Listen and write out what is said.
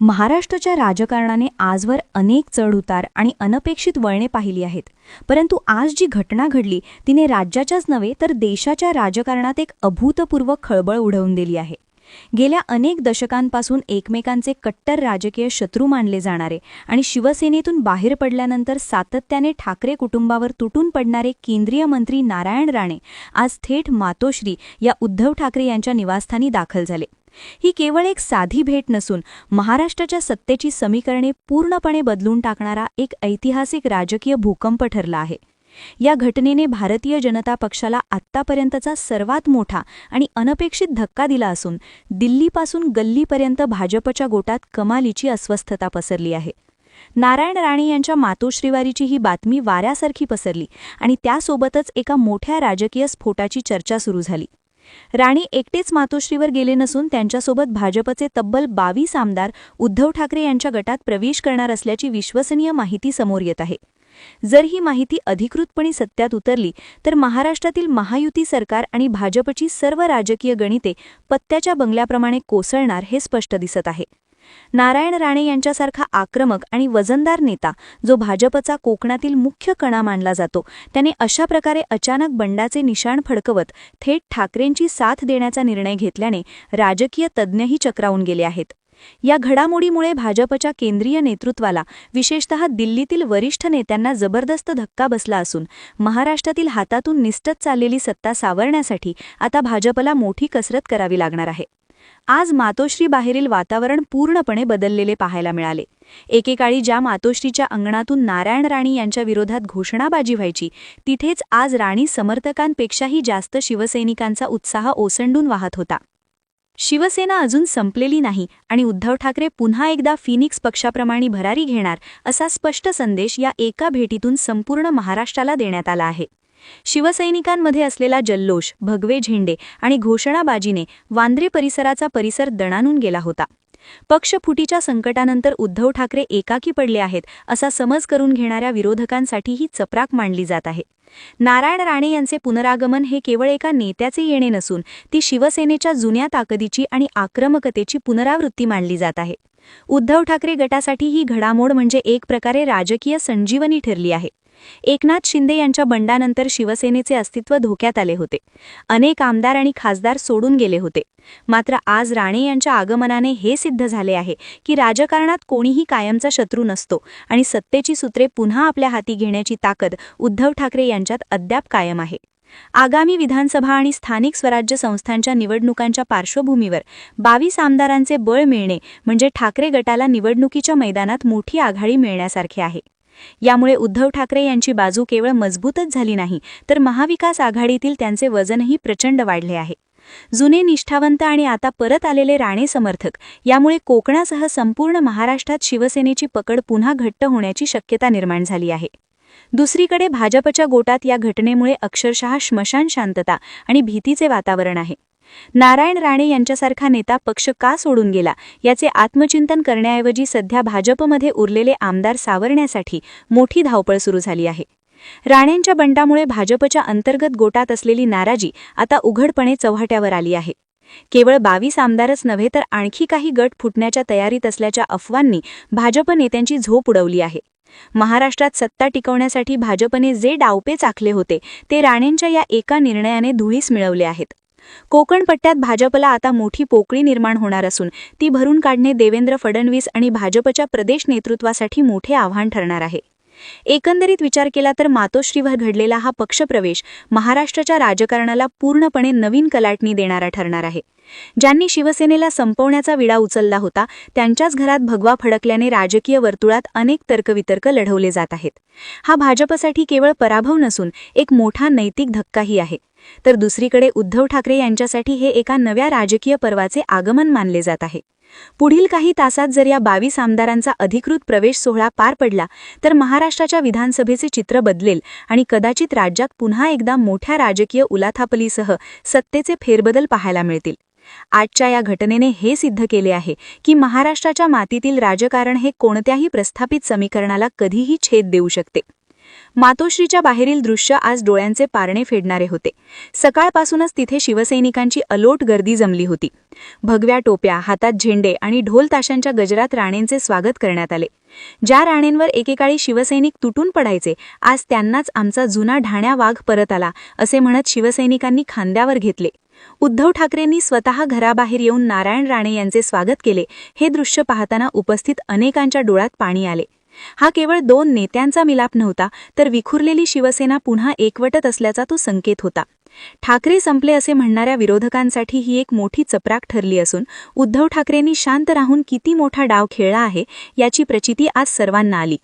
महाराष्ट्राच्या राजकारणाने आजवर अनेक चढउतार आणि अनपेक्षित वळणे पाहिली आहेत. परंतु आज जी घटना घडली तिने राज्याच्याच नव्हे तर देशाच्या राजकारणात एक अभूतपूर्व खळबळ उडवून दिली आहे. गेल्या अनेक दशकांपासून एकमेकांचे कट्टर राजकीय शत्रू मानले जाणारे आणि शिवसेनेतून बाहेर पडल्यानंतर सातत्याने ठाकरे कुटुंबावर तुटून पडणारे केंद्रीय मंत्री नारायण राणे आज थेट मातोश्री या उद्धव ठाकरे यांच्या निवासस्थानी दाखल झाले. ही केवळ एक साधी भेट नसून महाराष्ट्राच्या सत्तेची समीकरणे पूर्णपणे बदलून टाकणारा एक ऐतिहासिक राजकीय भूकंप ठरला आहे. या घटनेने भारतीय जनता पक्षाला आत्तापर्यंतचा सर्वात मोठा आणि अनपेक्षित धक्का दिला असून दिल्लीपासून गल्लीपर्यंत भाजपच्या गोटात कमालीची अस्वस्थता पसरली आहे. नारायण राणे यांच्या मातोश्रीवारीची ही बातमी वाऱ्यासारखी पसरली आणि त्यासोबतच एका मोठ्या राजकीय स्फोटाची चर्चा सुरू झाली. राणे एकटेच मातोश्रीवर गेले नसून त्यांच्यासोबत भाजपचे तब्बल 22 आमदार उद्धव ठाकरे यांच्या गटात प्रवेश करणार असल्याची विश्वसनीय माहिती समोर येत आहे. जर ही माहिती अधिकृतपणे सत्यात उतरली तर महाराष्ट्रातील महायुती सरकार आणि भाजपची सर्व राजकीय गणिते पत्त्याच्या बंगल्याप्रमाणे कोसळणार हे स्पष्ट दिसत आहे. नारायण राणे यांच्यासारखा आक्रमक आणि वजनदार नेता जो भाजपचा कोकणातील मुख्य कणा मानला जातो त्याने अशा प्रकारे अचानक बंडाचे निशाण फडकवत थेट ठाकरेंची साथ देण्याचा निर्णय घेतल्याने राजकीय तज्ज्ञही चक्रावून गेले आहेत. या घडामोडीमुळे भाजपच्या केंद्रीय नेतृत्वाला विशेषतः दिल्लीतील वरिष्ठ नेत्यांना जबरदस्त धक्का बसला असून महाराष्ट्रातील हातातून निसटत चाललेली सत्ता सावरण्यासाठी आता भाजपला मोठी कसरत करावी लागणार आहे. आज मातोश्री बाहेरील वातावरण पूर्णपणे बदललेले पाहायला मिळाले. एकेकाळी ज्या मातोश्रीच्या अंगणातून नारायण राणे यांच्या विरोधात घोषणाबाजी व्हायची तिथेच आज राणे समर्थकांपेक्षाही जास्त शिवसैनिकांचा उत्साह ओसंडून वाहत होता. शिवसेना अजून संपलेली नाही आणि उद्धव ठाकरे पुन्हा एकदा फिनिक्स पक्षाप्रमाणे भरारी घेणार असा स्पष्ट संदेश या एका भेटीतून संपूर्ण महाराष्ट्राला देण्यात आला आहे. शिवसैनिकांमध्ये असलेला जल्लोष, भगवे झेंडे आणि घोषणाबाजीने वांद्रे परिसराचा परिसर दणानून गेला होता. पक्षफुटीच्या संकटानंतर उद्धव ठाकरे एकाकी पडले आहेत असा समज करून घेणाऱ्या विरोधकांसाठी ही चपराक मांडली जात आहे. नारायण राणे यांचे पुनरागमन हे केवळ एका नेत्याचे येणे नसून ती शिवसेनेच्या जुन्या ताकदीची आणि आक्रमकतेची पुनरावृत्ती मानली जात आहे. उद्धव ठाकरे गटासाठी ही घडामोड म्हणजे एक प्रकारे राजकीय संजीवनी ठरली आहे. एकनाथ शिंदे यांच्या बंडानंतर शिवसेनेचे अस्तित्व धोक्यात आले होते. अनेक आमदार आणि खासदार सोडून गेले होते. मात्र आज राणे यांच्या आगमनाने हे सिद्ध झाले आहे की राजकारणात कोणीही कायमचा शत्रू नसतो आणि सत्तेची सूत्रे पुन्हा आपल्या हाती घेण्याची ताकद उद्धव ठाकरे यांच्यात अद्याप कायम आहे. आगामी विधानसभा आणि स्थानिक स्वराज्य संस्थांच्या निवडणुकांच्या पार्श्वभूमीवर 22 आमदारांचे बळ मिळणे म्हणजे ठाकरे गटाला निवडणुकीच्या मैदानात मोठी आघाडी मिळण्यासारखे आहे. यामुळे उद्धव ठाकरे यांची बाजू केवळ मजबूतच झाली नाही तर महाविकास आघाडीतील त्यांचे वजनही प्रचंड वाढले आहे. जुने निष्ठावंत आणि आता परत आलेले राणे समर्थक यामुळे कोकणासह संपूर्ण महाराष्ट्रात शिवसेनेची पकड पुन्हा घट्ट होण्याची शक्यता निर्माण झाली आहे. दुसरीकडे भाजपच्या गोटात या घटनेमुळे अक्षरशः श्मशान शांतता आणि भीतीचे वातावरण आहे. नारायण राणे यांच्यासारखा नेता पक्ष का सोडून गेला याचे आत्मचिंतन करण्याऐवजी सध्या भाजपमध्ये उरलेले आमदार सावरण्यासाठी मोठी धावपळ सुरू झाली आहे. राणेंच्या बंडामुळे भाजपच्या अंतर्गत गोटात असलेली नाराजी आता उघडपणे चव्हाट्यावर आली आहे. केवळ 22 आमदारच नव्हे तर आणखी काही गट फुटण्याच्या तयारीत असल्याच्या अफवांनी भाजप नेत्यांची झोप उडवली आहे. महाराष्ट्रात सत्ता टिकवण्यासाठी भाजपने जे डावपेच आखले होते ते राणेंच्या या एका निर्णयाने धुळीस मिळवले आहेत. कोकण पट्ट्यात भाजपला आता मोठी पोकळी निर्माण होणार असून ती भरून काढणे देवेंद्र फडणवीस आणि भाजपच्या प्रदेश नेतृत्वासाठी मोठे आव्हान ठरणार आहे. एकंदरीत विचार केला तर मातोश्रीवर घडलेला हा पक्षप्रवेश महाराष्ट्राच्या राजकारणाला पूर्णपणे नवीन कलाटणी देणारा ठरणार आहे. ज्यांनी शिवसेनेला संपवण्याचा विडा उचलला होता त्यांच्याच घरात भगवा फडकल्याने राजकीय वर्तुळात अनेक तर्कवितर्क लढवले जात आहेत. हा भाजपसाठी केवळ पराभव नसून एक मोठा नैतिक धक्काही आहे. तर दुसरीकडे उद्धव ठाकरे यांच्यासाठी हे एका नव्या राजकीय पर्वाचे आगमन मानले जात आहे. पुढील काही तासात जर या 22 आमदारांचा अधिकृत प्रवेश सोहळा पार पडला तर महाराष्ट्राच्या विधानसभेचे चित्र बदलेल आणि कदाचित राज्यात पुन्हा एकदा मोठ्या राजकीय उलाथापलीसह सत्तेचे फेरबदल पाहायला मिळतील. आजच्या या घटनेने हे सिद्ध केले आहे की महाराष्ट्राच्या मातीतील राजकारण हे कोणत्याही प्रस्थापित समीकरणाला कधीही छेद देऊ शकते. मातोश्रीच्या बाहेरील दृश्य आज डोळ्यांचे पारणे फेडणारे होते. सकाळपासूनच तिथे शिवसैनिकांची अलोट गर्दी जमली होती. भगव्या टोप्या, हातात झेंडे आणि ढोल ताशांच्या गजरात राणेंचे स्वागत करण्यात आले. ज्या राणेंवर एकेकाळी शिवसैनिक तुटून पडायचे, आज त्यांनाच आमचा जुना ढाण्या वाघ परत आला असे म्हणत शिवसैनिकांनी खांद्यावर घेतले. उद्धव ठाकरेंनी स्वतः घराबाहेर येऊन नारायण राणे यांचे स्वागत केले. हे दृश्य पाहताना उपस्थित अनेकांच्या डोळ्यात पाणी आले. हा केवळ दोन नेत्यांचा मिलाप नव्हता, तर विखुरलेली शिवसेना पुन्हा एकवटत असल्याचा तो संकेत होता. ठाकरे संपले असे म्हणणाऱ्या विरोधकांसाठी ही एक मोठी चपराक ठरली असून उद्धव ठाकरेंनी शांत राहून किती मोठा डाव खेळला आहे याची प्रचिती आज सर्वांना आली.